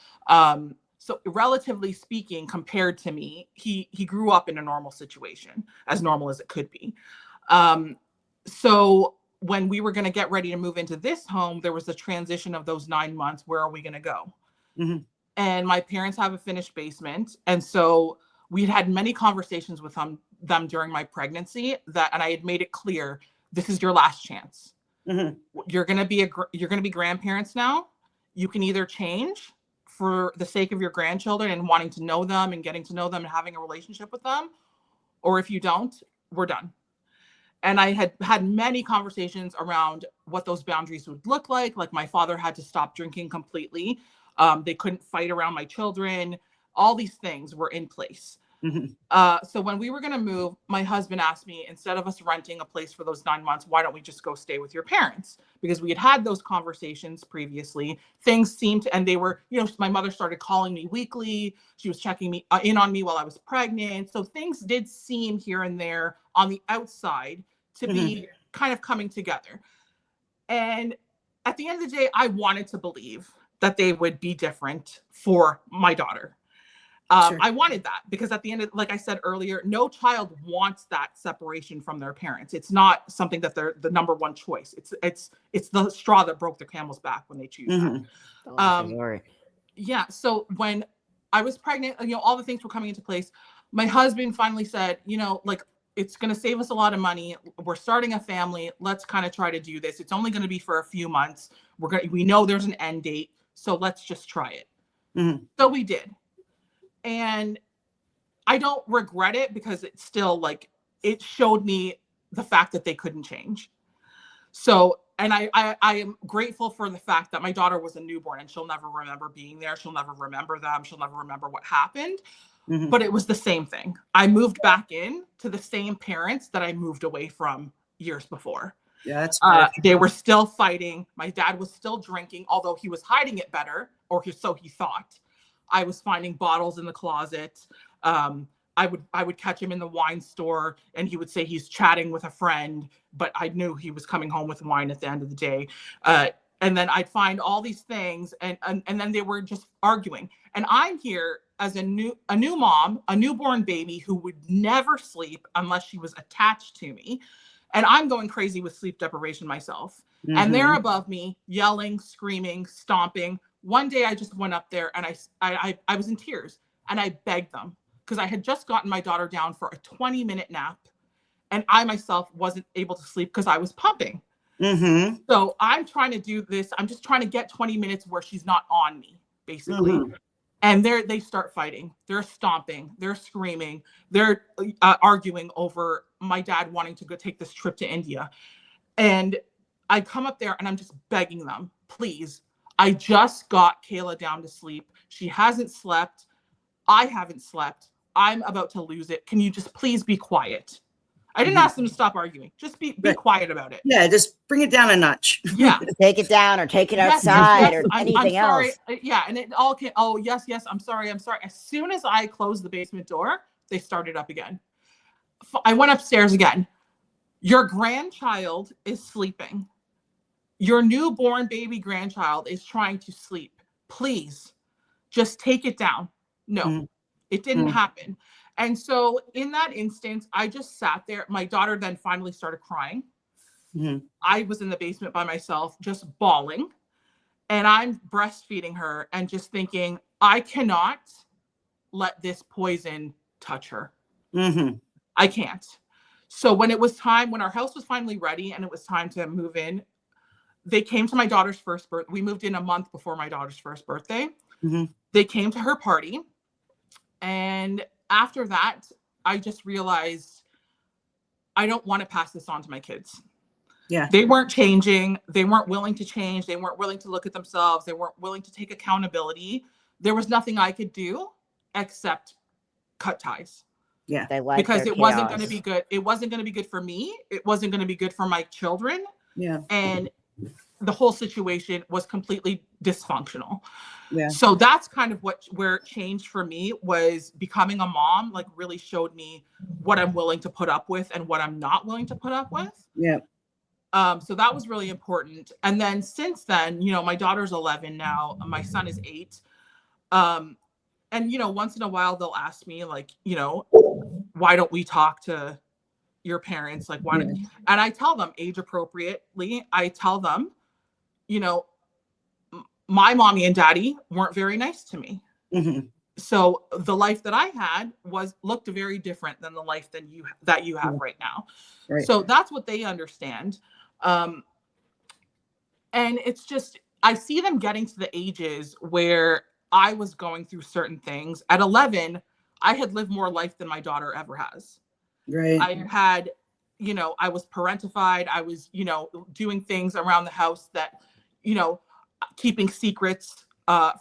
So relatively speaking, compared to me, he grew up in a normal situation, as normal as it could be. So when we were going to get ready to move into this home, there was a transition of those 9 months. Where are we going to go? And my parents have a finished basement. And so we'd had many conversations with them during my pregnancy and I had made it clear, this is your last chance. You're going to be grandparents now. You can either change for the sake of your grandchildren and wanting to know them and getting to know them and having a relationship with them. Or if you don't, we're done. And I had many conversations around what those boundaries would look like. Like my father had to stop drinking completely. They couldn't fight around my children. All these things were in place. So when we were going to move, my husband asked me, instead of us renting a place for those 9 months, why don't we just go stay with your parents? Because we had those conversations previously. Things seemed to, and they were, my mother started calling me weekly. She was checking me in on me while I was pregnant. So things did seem here and there on the outside to be kind of coming together. And at the end of the day, I wanted to believe that they would be different for my daughter. Sure. I wanted that because at the end of, like I said earlier, no child wants that separation from their parents. It's not something that they're the number one choice. It's the straw that broke the camel's back when they choose that. Yeah. So when I was pregnant, all the things were coming into place. My husband finally said, like, it's going to save us a lot of money. We're starting a family. Let's kind of try to do this. It's only going to be for a few months. We know there's an end date, so let's just try it. So we did. And I don't regret it because it's still like, it showed me the fact that they couldn't change. So, and I am grateful for the fact that my daughter was a newborn and she'll never remember being there. She'll never remember them. She'll never remember what happened, but it was the same thing. I moved back in to the same parents that I moved away from years before. Yeah, that's they were still fighting. My dad was still drinking, although he was hiding it better, or so he thought. I was finding bottles in the closet. I would catch him in the wine store and he would say he's chatting with a friend, but I knew he was coming home with wine at the end of the day. And then I'd find all these things and then they were just arguing. And I'm here as a new mom, a newborn baby who would never sleep unless she was attached to me. And I'm going crazy with sleep deprivation myself. And they're above me yelling, screaming, stomping. One day I just went up there and I was in tears and I begged them because I had just gotten my daughter down for a 20-minute nap and I myself wasn't able to sleep because I was pumping. So I'm trying to do this. I'm just trying to get 20 minutes where she's not on me, basically. And they start fighting. They're stomping. They're screaming. They're arguing over my dad wanting to go take this trip to India. And I come up there and I'm just begging them, please. I just got Kayla down to sleep. She hasn't slept. I haven't slept. I'm about to lose it. Can you just please be quiet? I didn't ask them to stop arguing. Just be quiet about it. Yeah, just bring it down a notch. Yeah. Take it down or take it outside or anything else. Yeah, and it all can, oh, yes, I'm sorry. As soon as I closed the basement door, they started up again. I went upstairs again. Your grandchild is sleeping. Your newborn baby grandchild is trying to sleep. Please, just take it down. No, it didn't happen. And so in that instance, I just sat there. My daughter then finally started crying. I was in the basement by myself, just bawling. And I'm breastfeeding her and just thinking, I cannot let this poison touch her. I can't. So when it was time, when our house was finally ready and it was time to move in, they came to my daughter's first birthday. We moved in a month before my daughter's first birthday. They came to her party. And after that, I just realized I don't want to pass this on to my kids. Yeah. They weren't changing. They weren't willing to change. They weren't willing to look at themselves. They weren't willing to take accountability. There was nothing I could do except cut ties. Yeah. Because it wasn't going to be good. It wasn't going to be good for me. It wasn't going to be good for my children. Yeah. And the whole situation was completely dysfunctional. Yeah. So that's kind of where it changed for me, was becoming a mom, like really showed me what I'm willing to put up with and what I'm not willing to put up with. Yeah. So that was really important. And then since then, my daughter's 11 now, my son is 8. And, once in a while they'll ask me like, why don't we talk to your parents? Like, why don't, and I tell them age appropriately, I tell them, my mommy and daddy weren't very nice to me. So the life that I had looked very different than the life that you have right now. Right. So that's what they understand. And it's just, I see them getting to the ages where I was going through certain things. At 11, I had lived more life than my daughter ever has. Right. I had you know, I was parentified. I was, you know, doing things around the house that, you know, keeping secrets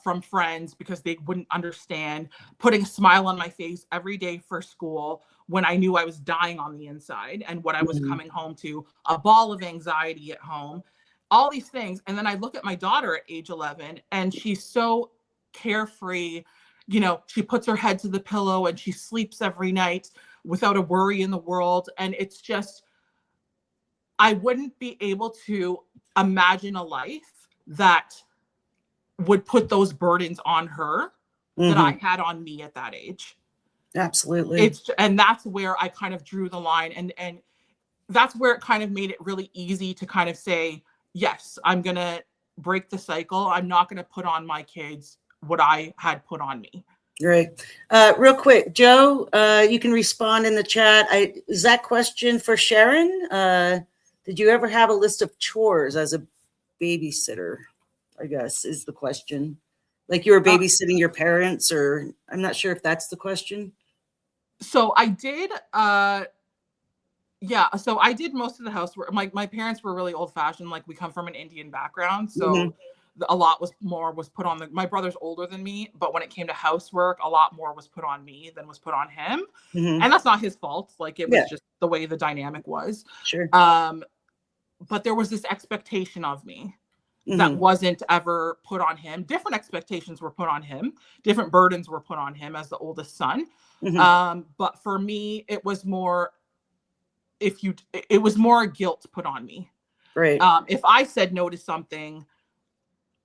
from friends because they wouldn't understand, putting a smile on my face every day for school when I knew I was dying on the inside, and what I was coming home to, a ball of anxiety at home, all these things. And then I look at my daughter at age 11, and she's so carefree. You know, she puts her head to the pillow and she sleeps every night without a worry in the world. And it's just, I wouldn't be able to imagine a life that would put those burdens on her that I had on me at that age. Absolutely. And that's where I kind of drew the line, and that's where it kind of made it really easy to kind of say, yes, I'm going to break the cycle. I'm not going to put on my kids what I had put on me. Great. Real quick, Joe, you can respond in the chat. Is that question for Sharon? Did you ever have a list of chores as a babysitter? I guess is the question. Like you were babysitting your parents, or I'm not sure if that's the question. So I did, yeah. So I did most of the housework. My parents were really old fashioned. Like we come from an Indian background. So a lot was put on my brother's older than me, but when it came to housework, a lot more was put on me than was put on him. And that's not his fault. Like it was just the way the dynamic was. Sure. But there was this expectation of me that wasn't ever put on him. Different expectations were put on him. Different burdens were put on him as the oldest son. But for me, it was more, it was more guilt put on me. Right. If I said no to something,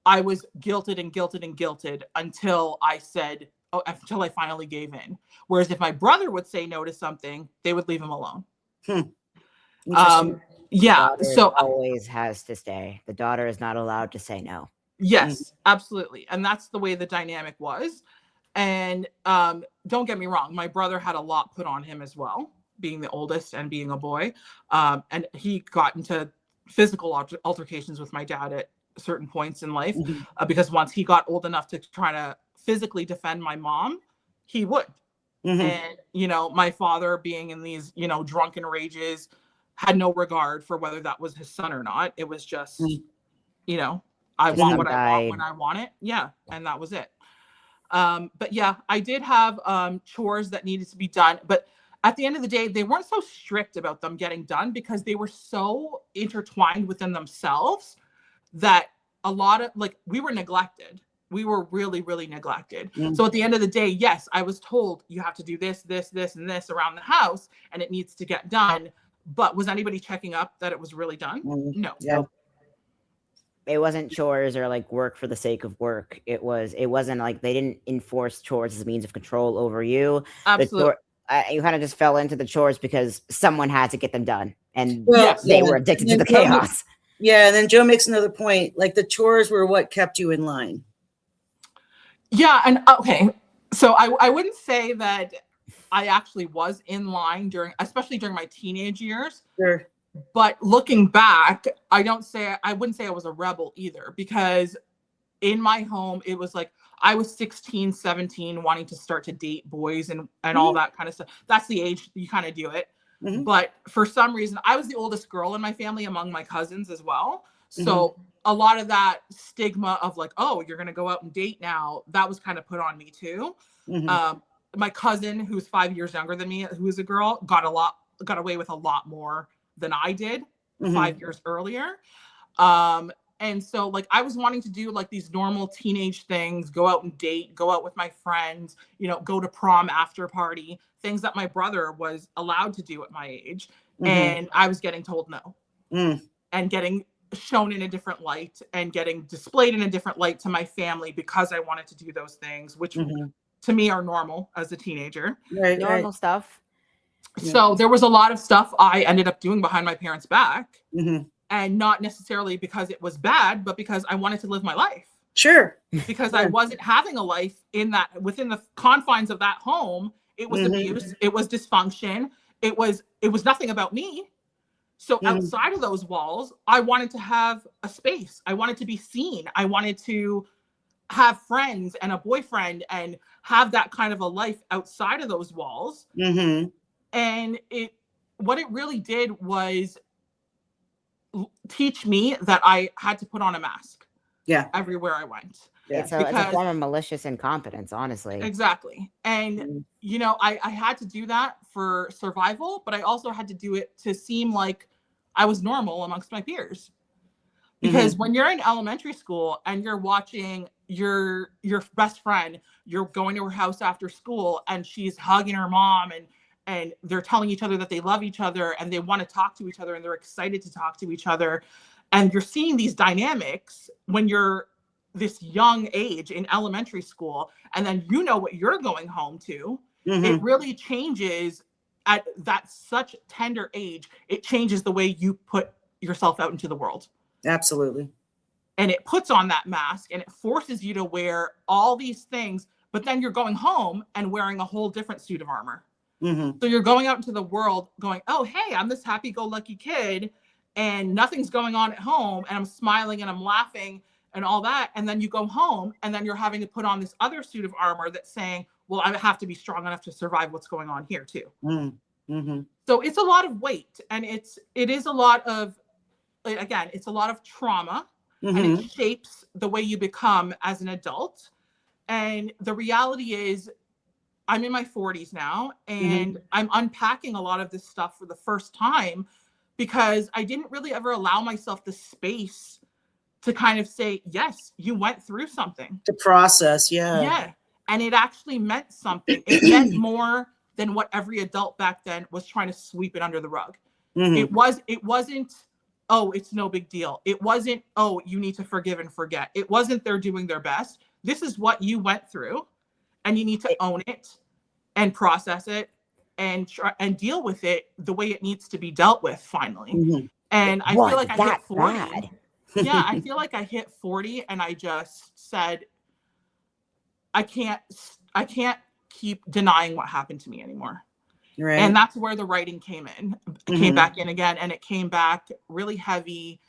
I was guilted and guilted and guilted until I said, until I finally gave in. Whereas if my brother would say no to something, they would leave him alone. Yeah. So always has to stay. The daughter is not allowed to say no. Yes, absolutely. And that's the way the dynamic was. And don't get me wrong, my brother had a lot put on him as well, being the oldest and being a boy. And he got into physical altercations with my dad at certain points in life, because once he got old enough to try to physically defend my mom, he would. And, you know, my father being in these, you know, drunken rages, had no regard for whether that was his son or not. It was just, you know, I want what I want when I want it. Yeah. And that was it. But yeah, I did have chores that needed to be done, but at the end of the day, they weren't so strict about them getting done because they were so intertwined within themselves that a lot of, like, we were neglected. We were really, really neglected. So at the end of the day, yes, I was told you have to do this, this, this, and this around the house, and it needs to get done. But was anybody checking up that it was really done? No. Yeah. It wasn't chores or like work for the sake of work. It wasn't like they didn't enforce chores as a means of control over you. Absolutely. You kind of just fell into the chores because someone had to get them done, and they were addicted to the chaos. And then Joe makes another point, like the chores were what kept you in line. Yeah, and okay, so I wouldn't say that I actually was in line especially during my teenage years. Sure. But looking back, I wouldn't say I was a rebel either, because in my home, it was like I was 16, 17, wanting to start to date boys and all that kind of stuff. That's the age you kind of do it. But for some reason, I was the oldest girl in my family among my cousins as well. So a lot of that stigma of like, oh, you're going to go out and date now, that was kind of put on me too. My cousin, who's 5 years younger than me, who is a girl, got away with a lot more than I did 5 years earlier. And so like I was wanting to do like these normal teenage things, go out and date, go out with my friends, you know, go to prom after party, things that my brother was allowed to do at my age. And I was getting told no, and getting shown in a different light and getting displayed in a different light to my family because I wanted to do those things, which to me are normal as a teenager. Normal stuff. So there was a lot of stuff I ended up doing behind my parents' back, and not necessarily because it was bad, but because I wanted to live my life. Sure. Because I wasn't having a life within the confines of that home. It was abuse. It was dysfunction. It was nothing about me. So outside of those walls, I wanted to have a space. I wanted to be seen. I wanted to have friends and a boyfriend and have that kind of a life outside of those walls. And it what it really did was teach me that I had to put on a mask. Yeah. Everywhere I went. Yeah. It's a form of malicious incompetence, honestly. Exactly. And, you know, I had to do that for survival, but I also had to do it to seem like I was normal amongst my peers. Because when you're in elementary school and you're watching your best friend, you're going to her house after school and she's hugging her mom and they're telling each other that they love each other and they want to talk to each other and they're excited to talk to each other. And you're seeing these dynamics when you're this young age in elementary school, and then you know what you're going home to. It really changes at that such tender age. It changes the way you put yourself out into the world. Absolutely. And it puts on that mask and it forces you to wear all these things, but then you're going home and wearing a whole different suit of armor. So you're going out into the world going, oh, hey, I'm this happy-go-lucky kid and nothing's going on at home and I'm smiling and I'm laughing and all that. And then you go home and then you're having to put on this other suit of armor that's saying, well, I have to be strong enough to survive what's going on here too. So it's a lot of weight, and it is a lot of, again, it's a lot of trauma, and it shapes the way you become as an adult. And the reality is I'm in my 40s now, and I'm unpacking a lot of this stuff for the first time because I didn't really ever allow myself the space to kind of say, yes, you went through something. To process, Yeah. And it actually meant something. It meant more than what every adult back then was trying to sweep it under the rug. It wasn't, oh, it's no big deal. It wasn't, oh, you need to forgive and forget. It wasn't they're doing their best. This is what you went through, and you need to own it and process it and try and deal with it the way it needs to be dealt with finally. And I feel like I hit 40. Yeah, I feel like I hit 40 and I just said, I can't keep denying what happened to me anymore. Right. And that's where the writing came in. It came back in again, and it came back really heavy,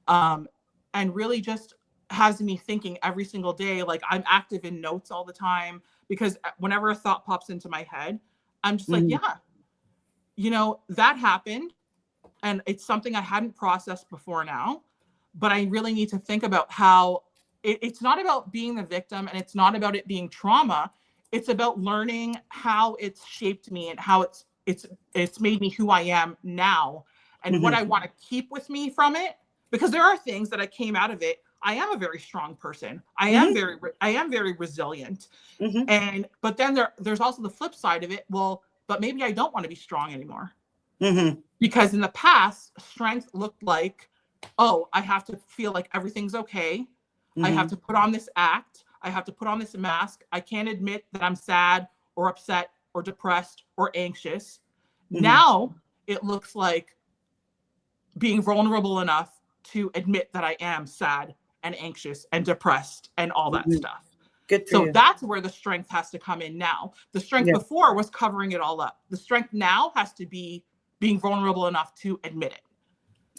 and really just has me thinking every single day. Like, I'm active in notes all the time because whenever a thought pops into my head, I'm just like, yeah, you know, that happened, and it's something I hadn't processed before now, but I really need to think about how it's not about being the victim, and it's not about it being trauma. It's about learning how it's shaped me and how it's made me who I am now, and what I want to keep with me from it. Because there are things that I came out of it. I am a very strong person. I am very resilient. But then there's also the flip side of it. Well, but maybe I don't want to be strong anymore. Because in the past, strength looked like, oh, I have to feel like everything's okay. I have to put on this act. I have to put on this mask. I can't admit that I'm sad or upset or depressed or anxious. Now it looks like being vulnerable enough to admit that I am sad and anxious and depressed and all that stuff. Good for so you. That's where the strength has to come in now. The strength before was covering it all up. The strength now has to be being vulnerable enough to admit it.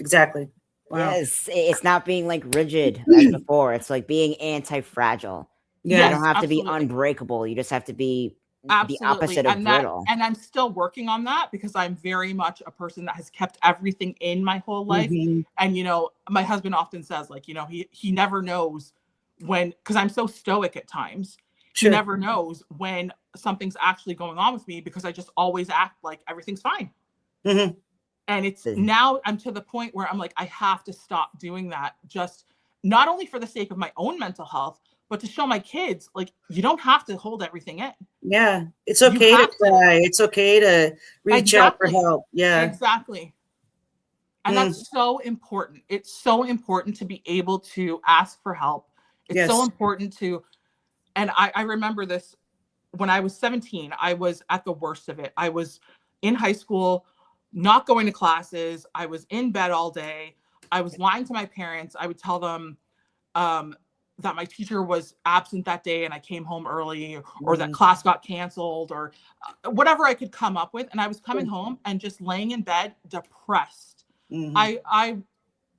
Exactly. Wow. Yes, it's not being like rigid as before. It's like being anti-fragile. Yeah, you don't have to be unbreakable. You just have to be the opposite of brittle. And I'm still working on that because I'm very much a person that has kept everything in my whole life. And, you know, my husband often says, like, you know, he never knows when, because I'm so stoic at times. He never knows when something's actually going on with me because I just always act like everything's fine. And it's now I'm to the point where I'm like, I have to stop doing that, just not only for the sake of my own mental health, but to show my kids, like, you don't have to hold everything in. Yeah. It's okay to cry. It's okay to reach out for help. Yeah. Exactly. And that's so important. It's so important to be able to ask for help. It's so important to, and I remember this when I was 17, I was at the worst of it. I was in high school, not going to classes. I was in bed all day. I was lying to my parents. I would tell them that my teacher was absent that day and I came home early, or that class got canceled, or whatever I could come up with. And I was coming home and just laying in bed depressed. I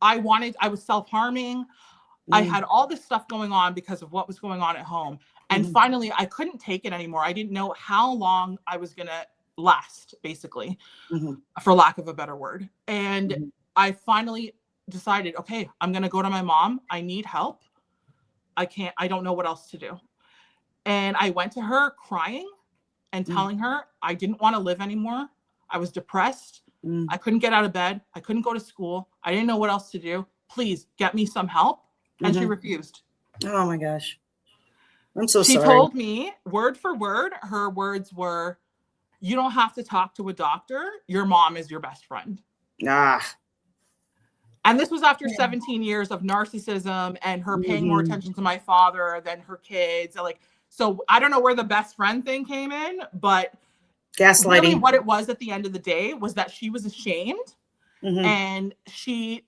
was self-harming. I had all this stuff going on because of what was going on at home. And finally, I couldn't take it anymore. I didn't know how long I was going to last, basically, for lack of a better word. And I finally decided, okay, I'm going to go to my mom. I need help. I don't know what else to do. And I went to her crying and telling her I didn't want to live anymore. I was depressed. I couldn't get out of bed. I couldn't go to school. I didn't know what else to do. Please get me some help. And she refused. Oh my gosh. I'm so sorry. She told me word for word, her words were, you don't have to talk to a doctor. Your mom is your best friend. And this was after 17 years of narcissism and her paying more attention to my father than her kids. Like, so I don't know where the best friend thing came in, but gaslighting. Really what it was at the end of the day was that she was ashamed and she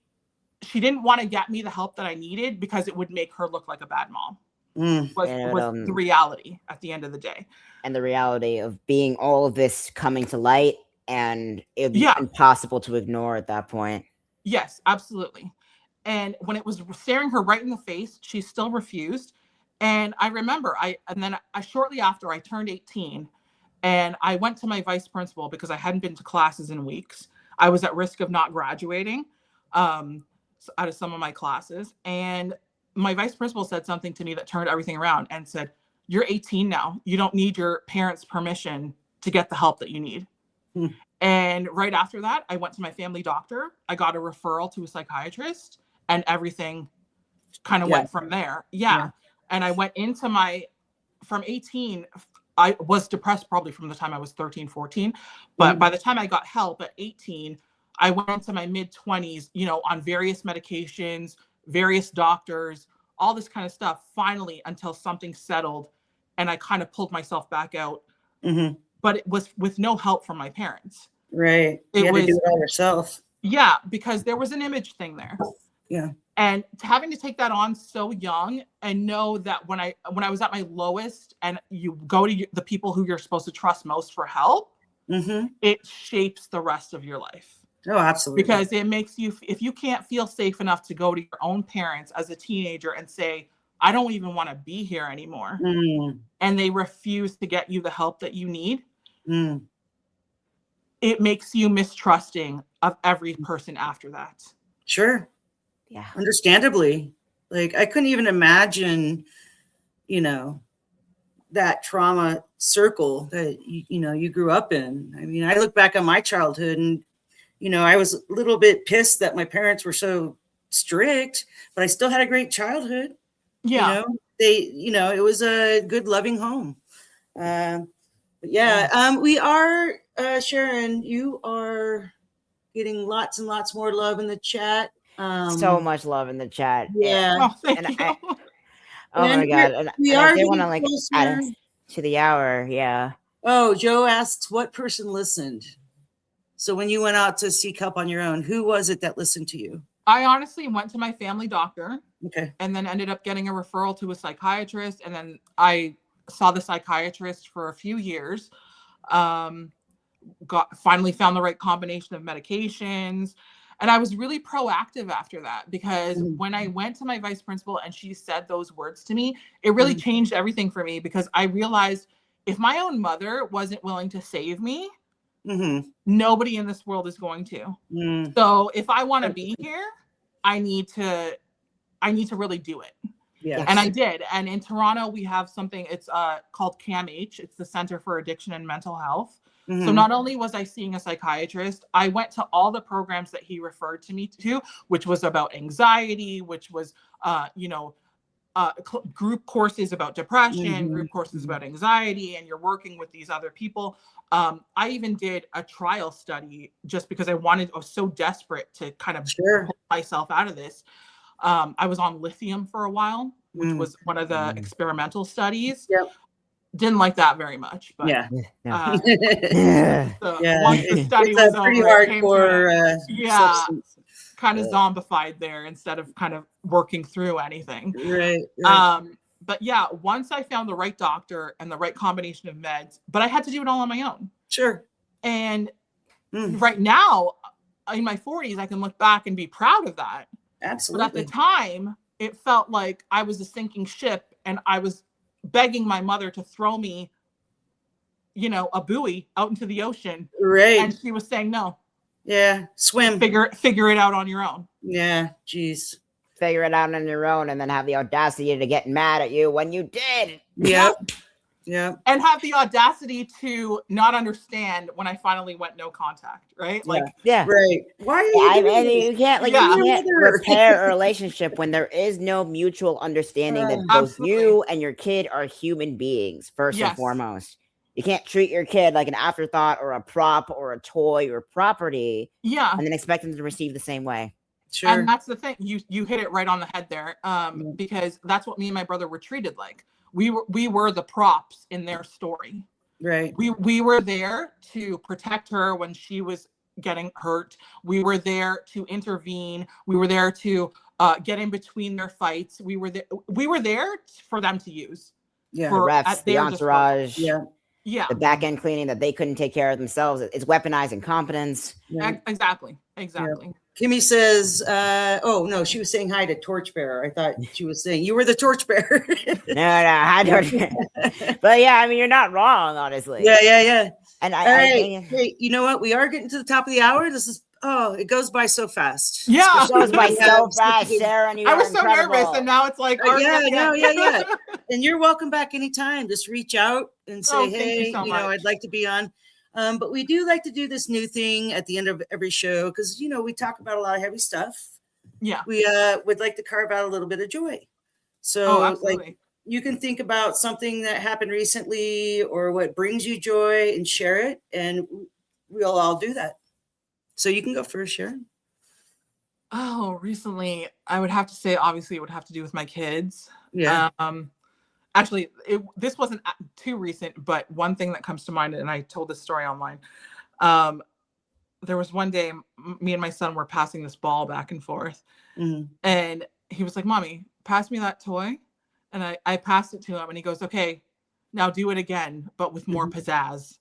didn't want to get me the help that I needed because it would make her look like a bad mom. Was the reality at the end of the day. And the reality of being all of this coming to light, and it would be impossible to ignore at that point. Yes, absolutely. And when it was staring her right in the face, she still refused. And I remember shortly after I turned 18, and I went to my vice principal because I hadn't been to classes in weeks. I was at risk of not graduating out of some of my classes. And my vice principal said something to me that turned everything around and said, you're 18 now. You don't need your parents' permission to get the help that you need. And right after that, I went to my family doctor. I got a referral to a psychiatrist, and everything kind of went from there. And I went into from 18, I was depressed probably from the time I was 13, 14. But by the time I got help at 18, I went into my mid-20s, on various medications, various doctors, all this kind of stuff, finally, until something settled and I kind of pulled myself back out. But it was with no help from my parents. Right. You had to do it all yourself. Yeah, because there was an image thing there. Yeah. And having to take that on so young and know that when I was at my lowest and you go to the people who you're supposed to trust most for help, it shapes the rest of your life. Oh, absolutely. Because it makes you, if you can't feel safe enough to go to your own parents as a teenager and say, I don't even want to be here anymore. And they refuse to get you the help that you need. It makes you mistrusting of every person after that. Sure. Yeah. Understandably. Like, I couldn't even imagine, that trauma circle that, you grew up in. I mean, I look back on my childhood and, I was a little bit pissed that my parents were so strict, but I still had a great childhood. Yeah. It was a good, loving home. We are, Sharon, you are getting lots and lots more love in the chat. So much love in the chat. Yeah. Thank you. My God. And I did want to add to the hour. Yeah. Oh, Joe asks, what person listened? So when you went out to seek help on your own, who was it that listened to you? I honestly went to my family doctor. Okay. And then ended up getting a referral to a psychiatrist. And then I saw the psychiatrist for a few years. Finally found the right combination of medications. And I was really proactive after that because when I went to my vice principal and she said those words to me, it really changed everything for me because I realized if my own mother wasn't willing to save me, nobody in this world is going to. So if I want to be here, I need to really do it. Yes. And I did. And in Toronto, we have something, it's called CAMH. It's the Center for Addiction and Mental Health. So not only was I seeing a psychiatrist, I went to all the programs that he referred to me to, which was about anxiety, which was, group courses about depression, group courses about anxiety, and you're working with these other people. I even did a trial study just because I was so desperate to kind of pull myself out of this. I was on lithium for a while, which was one of the experimental studies. Yep. Didn't like that very much, but once the study was over, pretty hardcore. kind of zombified there instead of kind of working through anything. Right. But yeah, once I found the right doctor and the right combination of meds, but I had to do it all on my own. Sure. And right now, in my 40s, I can look back and be proud of that. Absolutely. But at the time, it felt like I was a sinking ship and I was begging my mother to throw me a buoy out into the ocean. Right. And she was saying, no. Yeah. Swim. Figure it out on your own. Yeah. Jeez. Figure it out on your own and then have the audacity to get mad at you when you did. Yep. Yeah. And have the audacity to not understand when I finally went no contact, right? Like, yeah. Right. Why are you can't repair a relationship when there is no mutual understanding that both you and your kid are human beings, first and foremost. You can't treat your kid like an afterthought or a prop or a toy or property. Yeah. And then expect them to receive the same way. Sure. And that's the thing. You hit it right on the head there. Because that's what me and my brother were treated like. We were the props in their story. Right. We were there to protect her when she was getting hurt. We were there to intervene. We were there to get in between their fights. We were there for them to use. Yeah. The refs, the entourage. Yeah. The back end cleaning that they couldn't take care of themselves. It's weaponized incompetence. Yeah. Exactly. Yeah. Kimmy says, oh no, she was saying hi to Torchbearer. I thought she was saying you were the Torchbearer. no, hi Torchbearer. But yeah, I mean, you're not wrong, honestly. Yeah. And hey, you know what? We are getting to the top of the hour. This is it goes by so fast. Yeah, it goes by so fast, Sarah. And I was so nervous, and now it's like, yeah. And you're welcome back anytime. Just reach out and say, hey, I'd like to be on. But we do like to do this new thing at the end of every show because, we talk about a lot of heavy stuff. Yeah. We would like to carve out a little bit of joy. So like you can think about something that happened recently or what brings you joy and share it. And we'll all do that. So you can go first, Sharon. Oh, recently, I would have to say, obviously, it would have to do with my kids. Yeah. Actually, this wasn't too recent, but one thing that comes to mind, and I told this story online. There was one day, me and my son were passing this ball back and forth, and he was like, "Mommy, pass me that toy," and I passed it to him, and he goes, "Okay, now do it again, but with more pizzazz."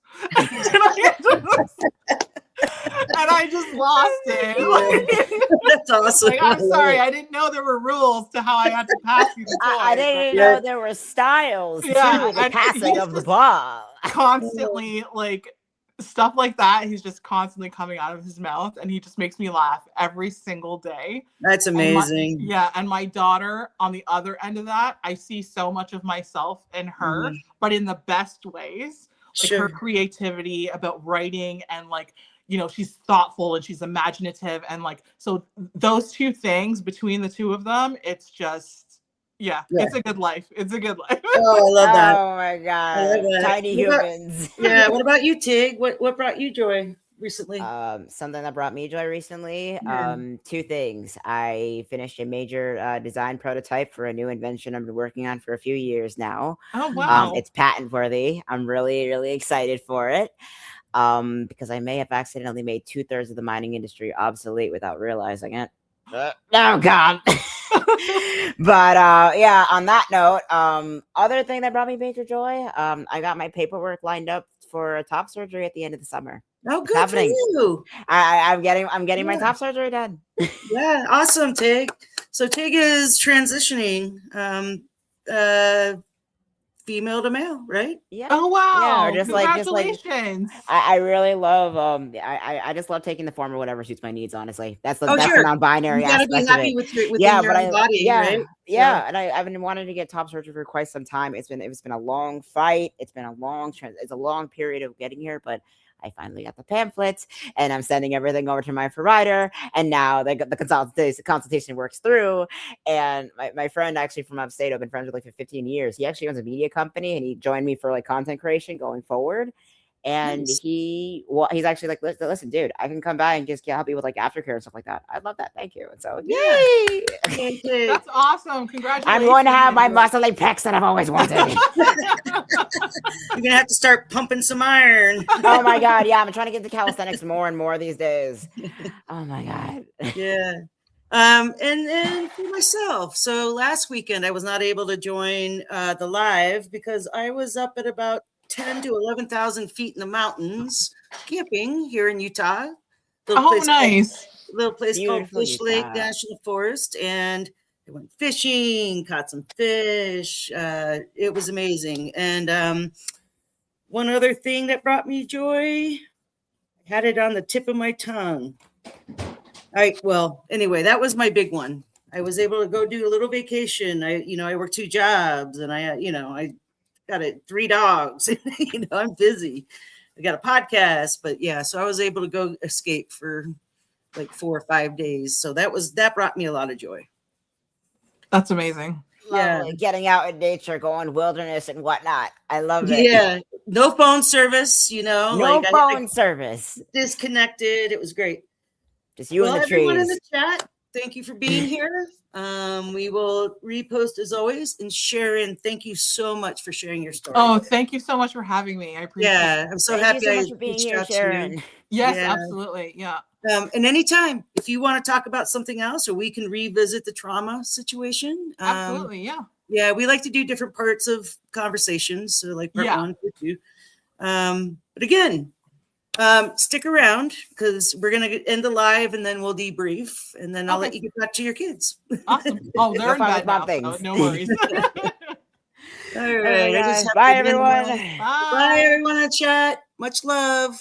And I just lost it. That's awesome. Like, I'm sorry, I didn't know there were rules to how I had to pass you the toy. I didn't know there were styles to the passing of the ball. Constantly, like, stuff like that. He's just constantly coming out of his mouth, and he just makes me laugh every single day. That's amazing. And my daughter, on the other end of that, I see so much of myself in her, but in the best ways. Like her creativity about writing and like, she's thoughtful and she's imaginative. And like, so those two things between the two of them, it's just, it's a good life. It's a good life. Oh, I love that. Oh my God. Tiny humans. What about you, Tig? What brought you joy recently? Something that brought me joy recently. Two things. I finished a major design prototype for a new invention I've been working on for a few years now. Oh, wow. It's patent worthy. I'm really, really excited for it. Because I may have accidentally made 2/3 of the mining industry obsolete without realizing it. Oh God. But on that note, other thing that brought me major joy, I got my paperwork lined up for a top surgery at the end of the summer. Oh, good for you. I'm getting my top surgery done. Yeah, awesome, Tig. So Tig is transitioning female to male, right? Yeah. Oh wow! Yeah, Congratulations. I really love I just love taking the form or whatever suits my needs. Honestly, that's the non-binary you gotta aspect be happy of it. with your own body, right? Yeah, and I've been wanting to get top surgery for quite some time. It's been a long fight. It's been a long period of getting here, but I finally got the pamphlets and I'm sending everything over to my provider. And now the consultation works through. And my friend actually from upstate, I've been friends with like for 15 years. He actually owns a media company and he joined me for like content creation going forward. And he's actually like, listen, dude, I can come by and just help you with like aftercare and stuff like that. I love that. Thank you. And so, yay! That's awesome. Congratulations. I'm going to have my muscly pecs that I've always wanted. You're gonna have to start pumping some iron. Oh my God, yeah, I'm trying to get to calisthenics more and more these days. Oh my God. Yeah. And for myself. So last weekend I was not able to join the live because I was up at about 10 to 11,000 feet in the mountains camping here in Utah. Nice. Little place called Bush Utah. Lake National Forest, and I went fishing, caught some fish. It was amazing. And one other thing that brought me joy. I had it on the tip of my tongue. Anyway, that was my big one. I was able to go do a little vacation. I work 2 jobs, and I got 3 dogs. I'm busy. I got a podcast, but yeah, so I was able to go escape for like 4 or 5 days. So that brought me a lot of joy. That's amazing. Lovely. Yeah. Getting out in nature, going wilderness and whatnot. I love it. Yeah. No phone service, No phone service. Disconnected. It was great. Just you and the trees. Everyone in the chat, thank you for being here. We will repost as always. And Sharon, thank you so much for sharing your story. Oh, thank you so much for having me. I appreciate it. Yeah, I'm so happy you so much for being here, Sharon. Yes, absolutely. Yeah. And anytime, if you want to talk about something else, or we can revisit the trauma situation. Absolutely, yeah. Yeah, we like to do different parts of conversations. So like part 1, part 2. But again, stick around because we're going to end the live and then we'll debrief. And then I'll let you get back to your kids. Awesome. Oh, they're in bed now, so no worries. All right. Bye, everyone. Bye, everyone in chat. Much love.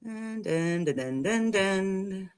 Dun, dun, dun, dun, dun.